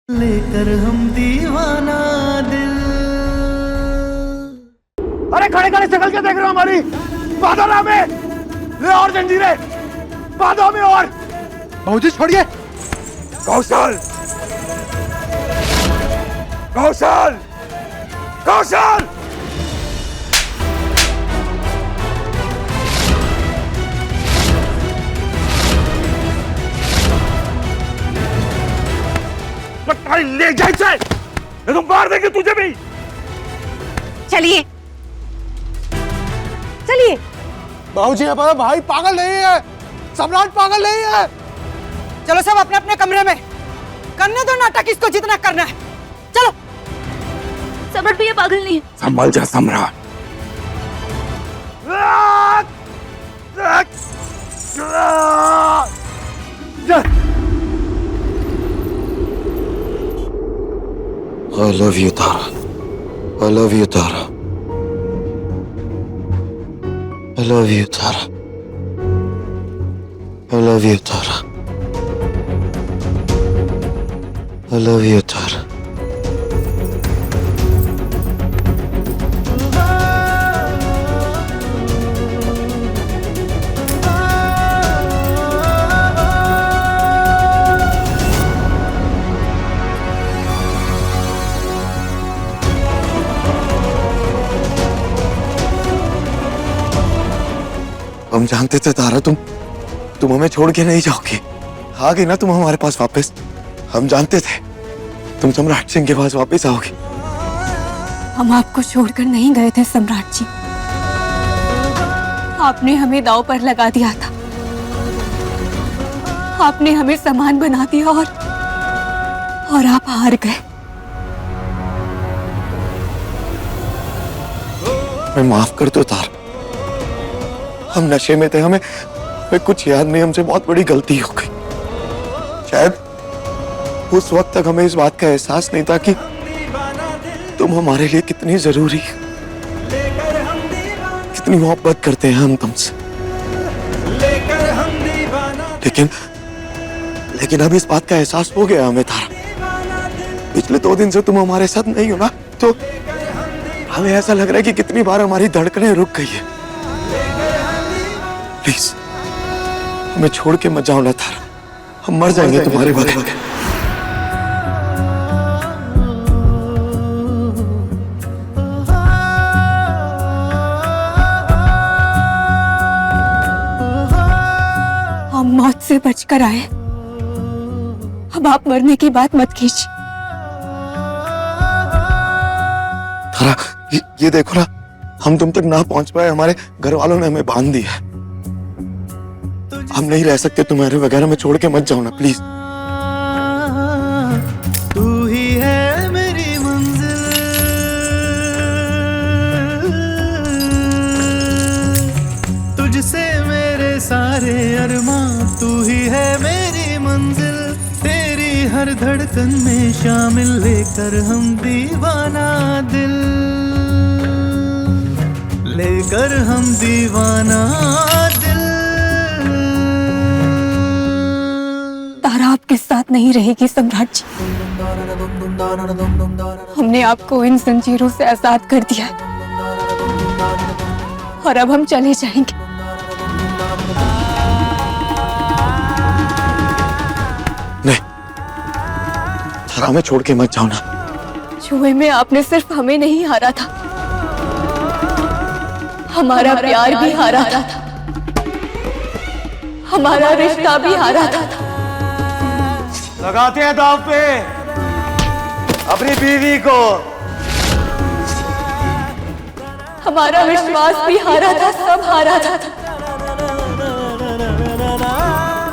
लेकर हम दीवाना दिल। अरे खड़े खड़े शक्ल क्या देख रहे हो हमारी? बांधो ना हमें, ले और जंजीरें बांधो हमें। और बाबूजी छोड़िए। कौशल, कौशल, कौशल! ले जाए इसे, नहीं तो मार देंगे तुझे भी। चलिए चलिए। बाबूजी हमारा भाई पागल नहीं है, सम्राट पागल नहीं है। चलो सब अपने अपने कमरे में, करने दो नाटक इसको जितना करना है। चलो। सम्राट भैया पागल नहीं है। संभल जा सम्राट। I love you, Tara. I love you, Tara. I love you, Tara. I love you, Tara. I love you, Tara. हम जानते थे तारा तुम हमें छोड़ के नहीं जाओगी। आ गई ना तुम हमारे पास वापस। हम जानते थे तुम सम्राट सिंह के पास वापस आओगी। हम आपको छोड़कर नहीं गए थे सम्राट जी, आपने हमें दांव पर लगा दिया था। आपने हमें सामान बना दिया और आप हार गए। मैं माफ कर दो तारा, हम नशे में थे, हमें कुछ याद नहीं, हमसे बहुत बड़ी गलती हो गई। शायद उस वक्त तक हमें इस बात का एहसास नहीं था कि तुम हमारे लिए कितनी जरूरी, कितनी मोहब्बत करते हैं हम तुमसे। लेकिन अब इस बात का एहसास हो गया हमें तारा। पिछले 2 दिन से तुम हमारे साथ नहीं हो ना, तो हमें ऐसा लग रहा है कि कितनी बार हमारी धड़कनें रुक गई है। प्लीज हमें छोड़ के मत जाओ ना तारा, हम मर जाएंगे तुम्हारे बगैर। हम मौत से बचकर आए, अब आप मरने की बात मत कीजिए। तारा ये देखो ना, हम तुम तक ना पहुंच पाए, हमारे घर वालों ने हमें बांध दिया है। हम नहीं रह सकते तुम्हारे बगैर, हमें छोड़ के मत जाओ ना प्लीज। तू ही है मेरी मंजिल, तुझसे मेरे सारे अरमां। तू ही है मेरी मंजिल, तेरी हर धड़कन में शामिल। लेकर हम दीवाना दिल, लेकर हम दीवाना दिल। तारा आपके साथ नहीं रहेगी सम्राट जी, हमने आपको इन जंजीरों से आजाद कर दिया है और अब हम चले जाएंगे। नहीं तारा, हमें छोड़ के मत जाओ ना। जुए में आपने सिर्फ हमें नहीं हारा था, हमारा प्यार भी हारा था, हमारा रिश्ता भी हारा था। लगाते हैं दांव पे अपनी बीवी को। हमारा विश्वास भी हारा था, सब हारा था।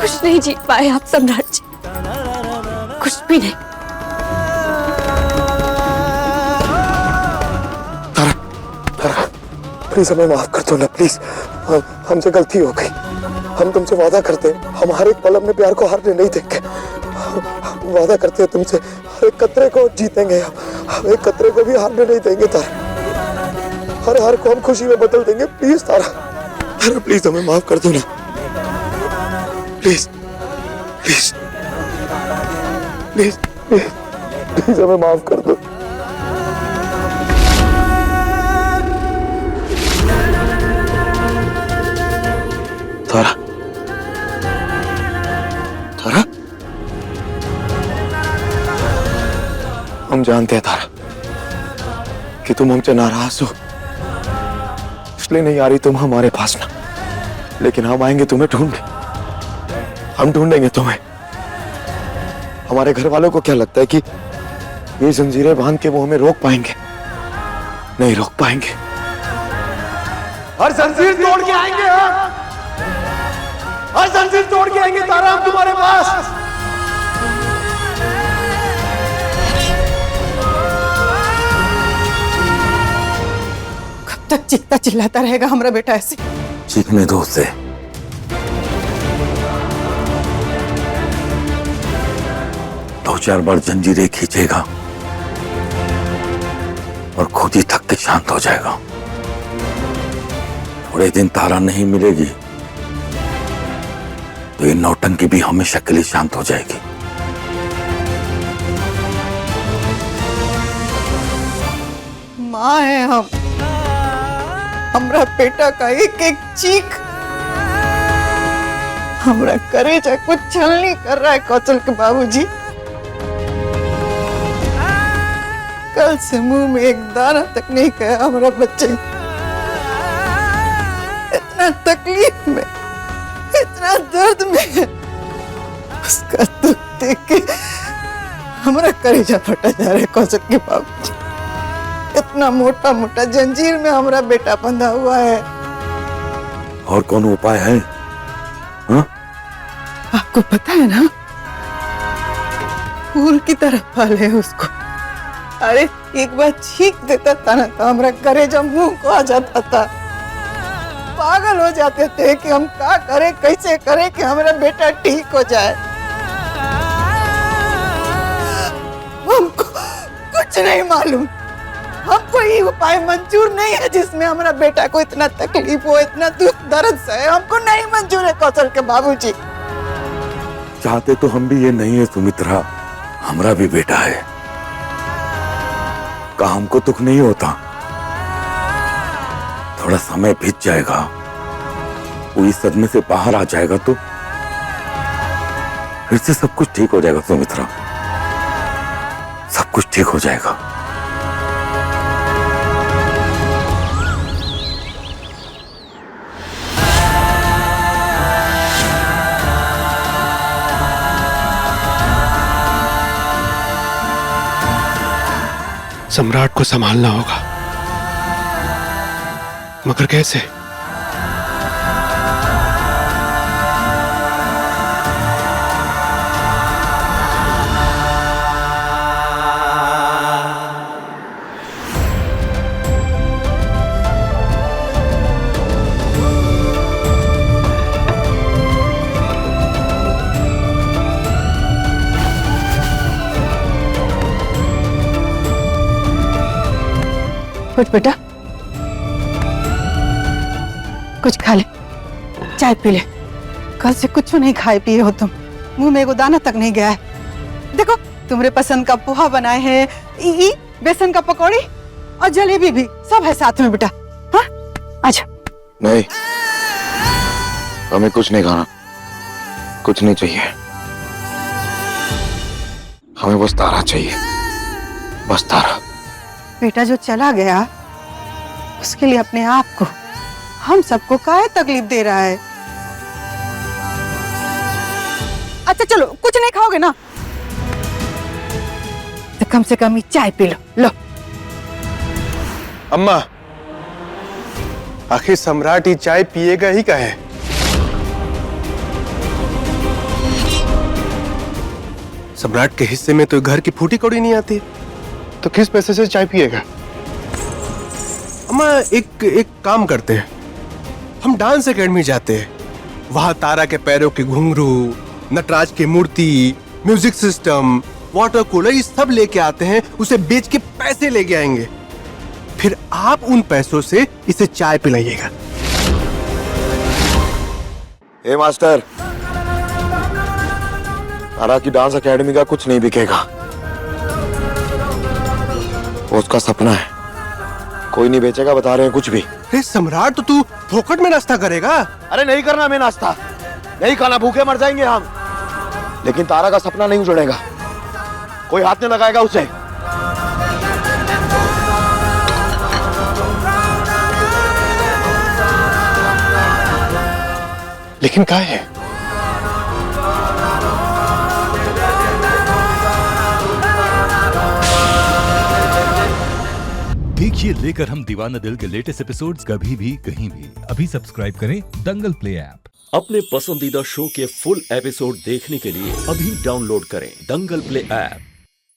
कुछ नहीं जीत पाए आप सम्राट जी, कुछ भी नहीं। तारा तारा प्लीज हमें माफ कर दो ना प्लीज, हमसे गलती हो गई। हम तुमसे वादा करते हैं, हम हर एक पल अपने प्यार को हारने नहीं देंगे। हम वादा करते हैं तुमसे, हर एक कतरे को जीतेंगे, हम एक कतरे को भी हारने नहीं देंगे तारा। हर हार को हम खुशी में बदल देंगे। प्लीज तारा, तारा प्लीज हमें माफ कर दो ना please please please please. Please हमें माफ कर दो। तारा, तारा, हम जानते हैं तारा कि तुम हमसे नाराज हो, इसलिए नहीं आ रही तुम हमारे पास ना, लेकिन हम आएंगे तुम्हें ढूंढने, हम ढूंढेंगे तुम्हें। हमारे घर वालों को क्या लगता है कि ये जंजीरें बांध के वो हमें रोक पाएंगे? नहीं रोक पाएंगे। हर जंजीर तोड़ के आएंगे हम, हर जंजीर तोड़ के आएंगे तारा हम तुम्हारे पास। कब तक चीखता चिल्लाता रहेगा हमारा बेटा ऐसे? चीखने दो उसे। दो चार बार जंजीरें खींचेगा और खुद ही थक के शांत हो जाएगा। थोड़े दिन तारा नहीं मिलेगी तो ये नौटंकी भी हमेशा के लिए शांत हो जाएगी। माँ है हम, हमारा बेटा का एक एक चीख हमारा करेजा कुछ छलनी कर रहा है कौशल के बाबूजी। कल से मुंह में एक दाना तक नहीं गया हमारा बच्चे। इतना तकलीफ में, इतना दर्द में, उसका दुख देख के हमारा कलेजा फटा जा रहा है कौशल के बाबूजी। इतना मोटा मोटा जंजीर में हमारा बेटा बंधा हुआ है। और कौन उपाय है? हाँ? आपको पता है ना, फूल की तरह पाले उसको। अरे एक बार छींक देता था ना तो हमारा कलेजा मुंह को आ जाता था। पागल हो जाते थे कि हम क्या करें, कैसे करें कि हमारा बेटा ठीक हो जाए। हमको कुछ नहीं मालूम, हमको ये उपाय मंजूर नहीं है जिसमें हमारा बेटा को इतना तकलीफ हो, इतना दुख दर्द सहे। हमको नहीं मंजूर है कौशल के बाबूजी। चाहते तो हम भी ये नहीं है सुमित्रा, हमारा भी बेटा है। का हमको दुख नहीं होता, थोड़ा समय बीत जाएगा, वो इस सदमे से बाहर आ जाएगा तो फिर से सब कुछ ठीक हो जाएगा सुमित्रा, सब कुछ ठीक हो जाएगा। सम्राट को संभालना होगा, मगर कैसे? उठ बेटा, कुछ खा ले, चाय पी ले। कल से कुछ नहीं खाए पिए हो तुम, मुंह में एगो दाना तक नहीं गया है। देखो तुम्हारे पसंद का पोहा बनाए हैं, बेसन का पकौड़ी और जलेबी भी सब है साथ में बेटा। हाँ अच्छा। नहीं, हमें कुछ नहीं खाना, कुछ नहीं चाहिए, हमें बस तारा चाहिए, बस तारा। बेटा जो चला गया उसके लिए अपने आप को, हम सबको काहे तकलीफ दे रहा है? अच्छा चलो, कुछ नहीं खाओगे ना तो कम से कम ये चाय पी लो। लो अम्मा, आखिर सम्राट ही चाय पिएगा ही काहे? सम्राट के हिस्से में तो घर की फूटी कौड़ी नहीं आती, तो किस पैसे से चाय पिएगा? अम्मा एक काम करते हैं, हम डांस एकेडमी जाते हैं, वहां तारा के पैरों के घुंघरू, नटराज की मूर्ति, म्यूजिक सिस्टम, वाटर कूलर, ये सब लेके आते हैं, उसे बेच के पैसे लेके आएंगे, फिर आप उन पैसों से इसे चाय पिलाइएगा। ए मास्टर, तारा की डांस एकेडमी का कुछ नहीं बिकेगा। वो उसका सपना है, कोई नहीं बेचेगा, बता रहे हैं कुछ भी। अरे सम्राट, तो तू फोकट में नाश्ता करेगा? अरे नहीं करना हमें नाश्ता, नहीं खाना, भूखे मर जाएंगे हम। लेकिन तारा का सपना नहीं उजड़ेगा, कोई हाथ नहीं लगाएगा उसे। लेकिन क्या है? देखिए लेकर हम दीवाना दिल के लेटेस्ट एपिसोड्स कभी भी कहीं भी। अभी सब्सक्राइब करें दंगल प्ले ऐप। अपने पसंदीदा शो के फुल एपिसोड देखने के लिए अभी डाउनलोड करें दंगल प्ले ऐप।